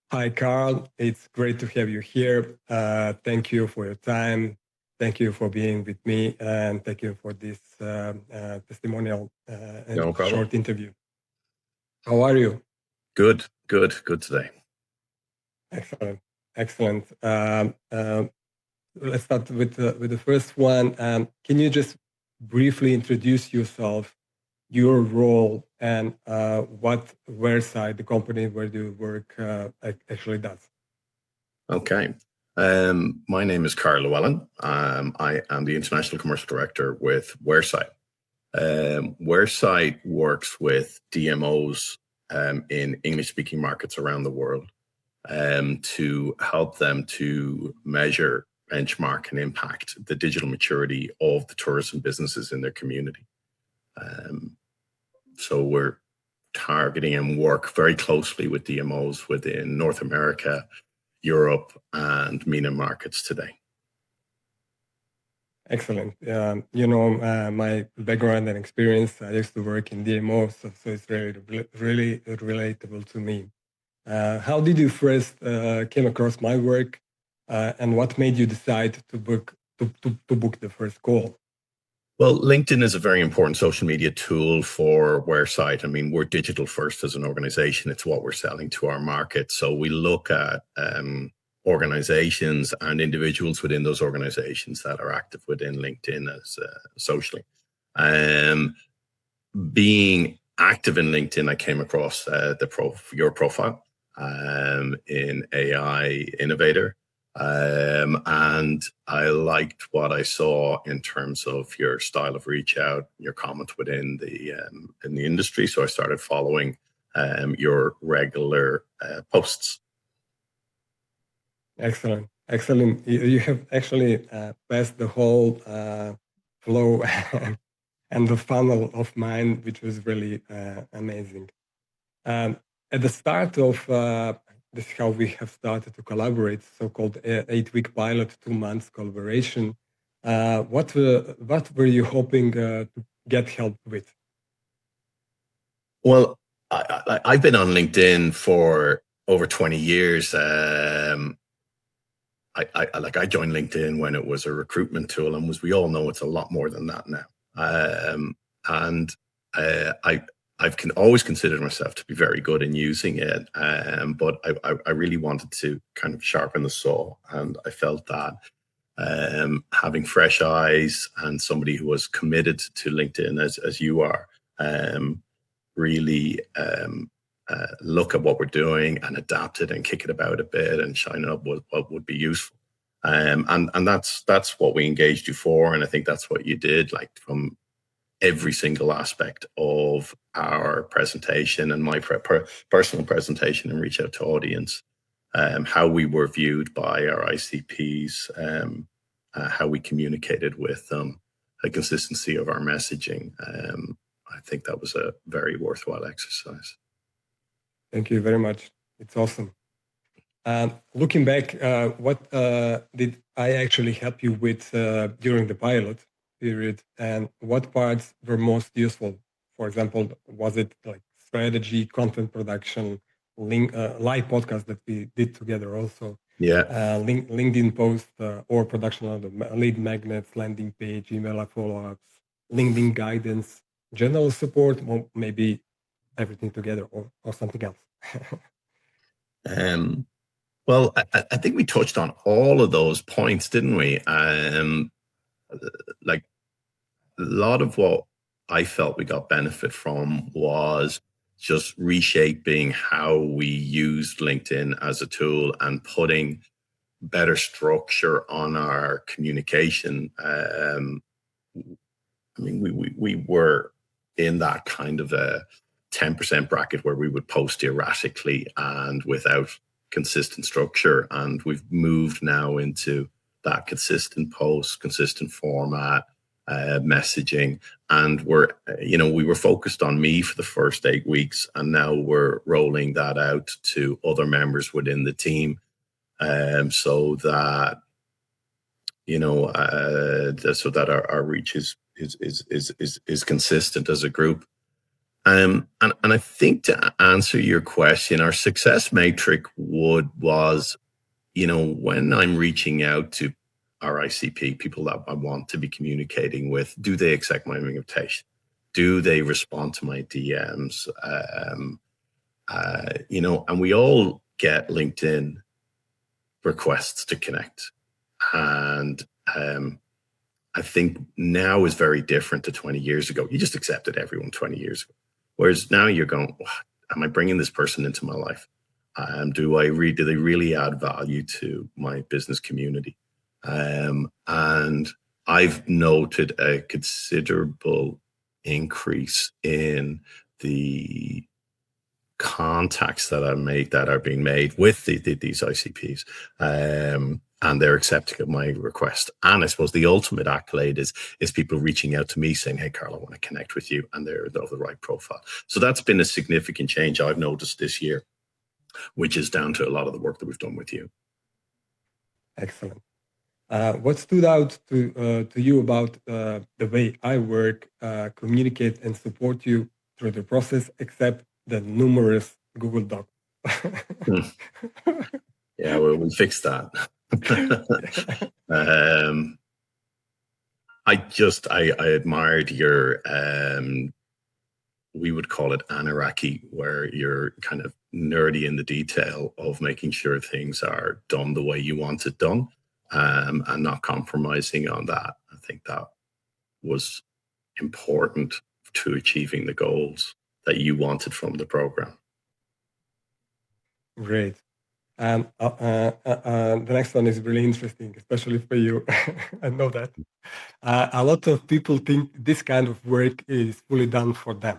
Hi, Karl. It's great to have you here. Thank you for your time. Thank you for being with me, and thank you for this testimonial and No problem. short interview. How are you? Good today. Excellent, excellent. Let's start with the first one. Can you just briefly introduce yourself, your role, and what Wheresight, the company where you work, actually does? Okay. My name is Karl Llewellyn. I am the International Commercial Director with Wheresight. Wheresight works with DMOs in English-speaking markets around the world to help them to measure, benchmark, and impact the digital maturity of the tourism businesses in their community. So we're targeting and work very closely with DMOs within North America, Europe, and MENA markets today. Excellent. My background and experience, I used to work in DMO, so it's really relatable to me. How did you first came across my work, and what made you decide to book the first call? Well, LinkedIn is a very important social media tool for Wheresight. I mean, we're digital first as an organization. It's what we're selling to our market. So we look at organizations and individuals within those organizations that are active within LinkedIn as socially. Being active in LinkedIn, I came across your profile in AI Innovator. And I liked what I saw in terms of your style of reach out, your comment within in the industry. So I started following your regular posts. Excellent. You have actually passed the whole flow and the funnel of mine, which was really amazing. At the start of this is how we have started to collaborate, so-called 8-week pilot, 2 months collaboration. What were you hoping to get help with? Well, I've been on LinkedIn for over 20 years. I joined LinkedIn when it was a recruitment tool, and we all know it's a lot more than that now. I've always considered myself to be very good in using it, but I really wanted to kind of sharpen the saw, and I felt that having fresh eyes and somebody who was committed to LinkedIn as you are, really look at what we're doing and adapt it and kick it about a bit and shine up what would be useful. And that's what we engaged you for. And I think that's what you did, like from every single aspect of our presentation and my personal presentation and reach out to audience, how we were viewed by our ICPs, how we communicated with them, the consistency of our messaging. I think that was a very worthwhile exercise. Thank you very much. It's awesome. Looking back, what did I actually help you with during the pilot period, and what parts were most useful? For example, was it like strategy, content production, live podcast that we did together also? Yeah. LinkedIn post or production of the lead magnets, landing page, email follow-ups, LinkedIn guidance, general support, or maybe everything together or something else. Well, I think we touched on all of those points, didn't we? Like a lot of what I felt we got benefit from was just reshaping how we used LinkedIn as a tool and putting better structure on our communication. I mean, we were in that kind of a 10% bracket where we would post erratically and without consistent structure. And we've moved now into that consistent post, consistent format, messaging. And we were focused on me for the first 8 weeks, and now we're rolling that out to other members within the team, so that our reach is consistent as a group. And I think to answer your question, our success metric was, when I'm reaching out to our ICP, people that I want to be communicating with, do they accept my invitation? Do they respond to my DMs? And we all get LinkedIn requests to connect. And I think now is very different to 20 years ago. You just accepted everyone 20 years ago. Whereas now you're going, am I bringing this person into my life? Do they really add value to my business community? And I've noted a considerable increase in the contacts that are being made with these ICPs. And they're accepting of my request. And I suppose the ultimate accolade is people reaching out to me saying, hey, Karl, I want to connect with you. And they're of the right profile. So that's been a significant change I've noticed this year, which is down to a lot of the work that we've done with you. Excellent. What stood out to you about the way I work, communicate, and support you through the process, except the numerous Google Docs? Yeah, well, we fixed that. I admired your we would call it anarchy, where you're kind of nerdy in the detail of making sure things are done the way you want it done, and not compromising on that. I think that was important to achieving the goals that you wanted from the program. Great. The next one is really interesting, especially for you. I know that. A lot of people think this kind of work is fully done for them.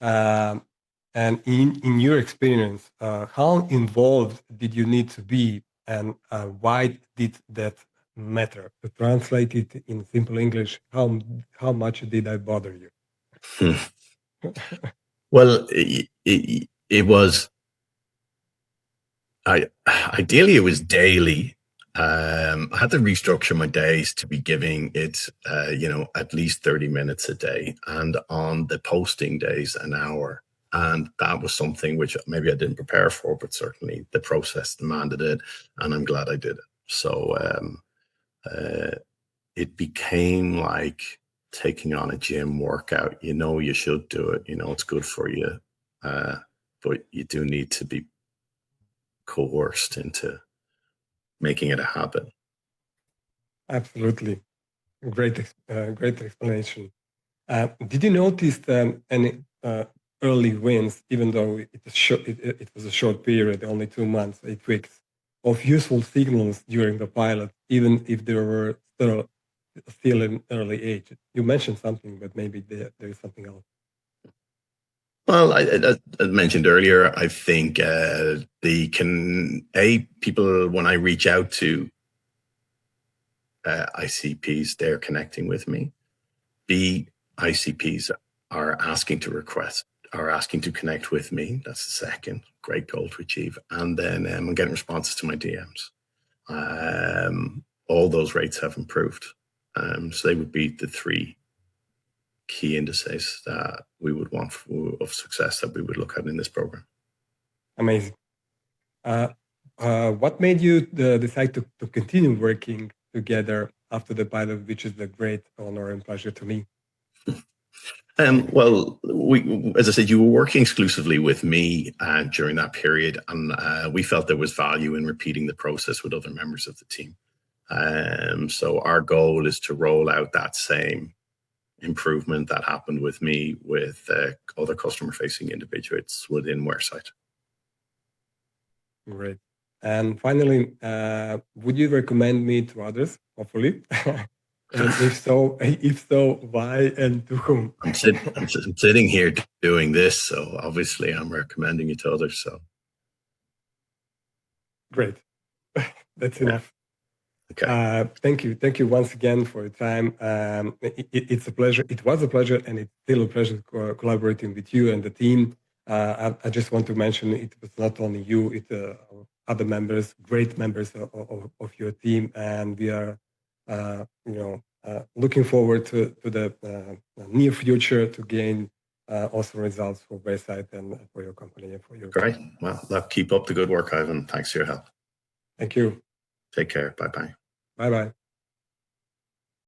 And in your experience, how involved did you need to be, and why did that matter? To translate it in simple English, how much did I bother you? Well, it was. Ideally, it was daily. I had to restructure my days to be giving it, at least 30 minutes a day, and on the posting days, an hour. And that was something which maybe I didn't prepare for, but certainly the process demanded it, and I'm glad I did it. So it became like taking on a gym workout. You should do it. It's good for you, but you do need to be coerced into making it a habit. Absolutely. Great explanation. Did you notice any early wins, even though it was a short period, only 2 months, 8 weeks, of useful signals during the pilot, even if they were still in early age? You mentioned something, but maybe there is something else. Well, I mentioned earlier, I think people, when I reach out to ICPs, they're connecting with me. B, ICPs are asking to connect with me. That's the second great goal to achieve. And then I'm getting responses to my DMs. All those rates have improved. So they would be the three key indices that we would want of success that we would look at in this program. Amazing. What made you decide to continue working together after the pilot, which is a great honor and pleasure to me? Well, as I said, you were working exclusively with me during that period, and we felt there was value in repeating the process with other members of the team. So our goal is to roll out that same improvement that happened with me with other customer-facing individuals within Wheresight. Great. And finally, would you recommend me to others, hopefully? And if so, why and to whom? I'm sitting here doing this, so obviously I'm recommending it to others. So great, that's enough. Okay. Thank you once again for your time. It's a pleasure. It was a pleasure, and it's still a pleasure collaborating with you and the team. I just want to mention it was not only you; it's other members, great members of your team, and we are, looking forward to the near future to gain awesome results for Wheresight and for your company and for your. Great. Well, look, keep up the good work, Ivan. Thanks for your help. Thank you. Take care. Bye-bye. Bye-bye.